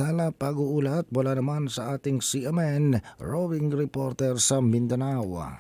Samantala, pag-uulat mula naman sa ating CMN roving reporter sa Mindanao.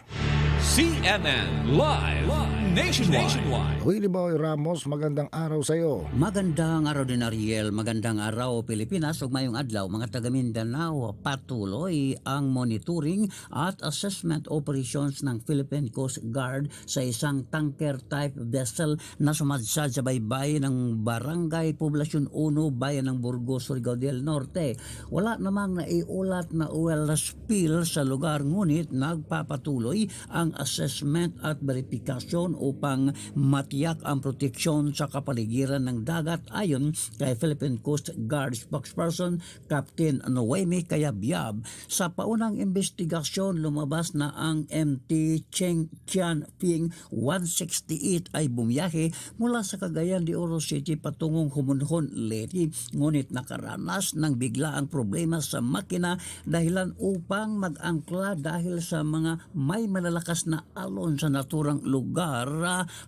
CNN Live Nationwide. Willie Boy Ramos, magandang araw sa iyo. Magandang araw din Ariel, magandang araw Pilipinas ug mayong adlaw mga taga Mindanao. Patuloy ang monitoring at assessment operations ng Philippine Coast Guard sa isang tanker type vessel na sumadsad sa baybay ng Barangay Poblacion 1, Bayan ng Burgos, Surigao del Norte. Wala namang naiulat na oil spill sa lugar, ngunit nagpapatuloy ang assessment at verifikasyon upang matiyak ang proteksyon sa kapaligiran ng dagat ayon kay Philippine Coast Guard spokesperson Captain Noemi Cayabyab. Sa paunang investigasyon, lumabas na ang MT Cheng Tianping 168 ay bumiyahe mula sa Cagayan de Oro City patungong Humunhon Leyte, ngunit nakaranas ng biglaang problema sa makina dahilan upang mag-angkla dahil sa mga may malalakas na alon sa naturang lugar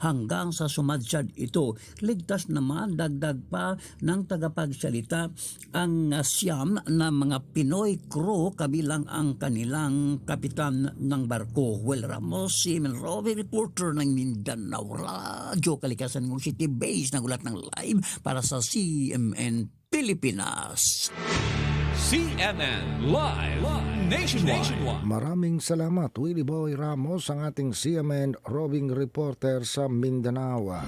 hanggang sa sumadsad ito. Ligtas naman, dagdag pa ng tagapagsalita, ang siyam na mga Pinoy crew kabilang ang kanilang kapitan ng barko. Well, Ramos, CMN Roving reporter ng Mindanao Radio, Kalikasan ng City Base, nagulat ng live para sa CMN Pilipinas. CNN Live Nationwide. Maraming salamat, Willie Boy Ramos, ang ating CMN roving reporter sa Mindanao.